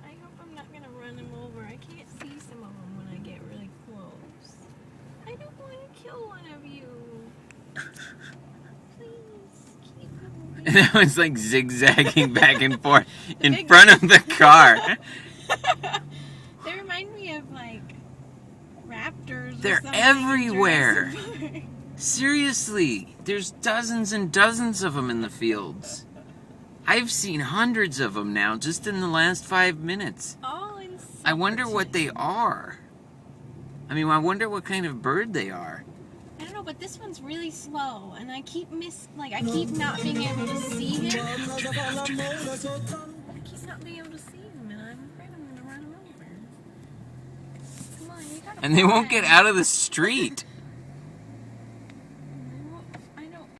I hope I'm not gonna run him over. I can't see some of them when I get really close. I don't want to kill one of you. Please keep moving. And I was like zigzagging back and forth in front of the car. They remind me of like raptors. They're or something everywhere. in Jurassic Park. Seriously, there's dozens and dozens of them in the fields. I've seen hundreds of them now just in the last 5 minutes. All in I wonder what secret. they are. I mean, I wonder what kind of bird they are. I don't know, but this one's really slow, and I keep I keep not being able to see him. I keep not being able to see him, and I'm afraid I'm gonna run him over. Come on, you gotta And they won't fly. get out of the street.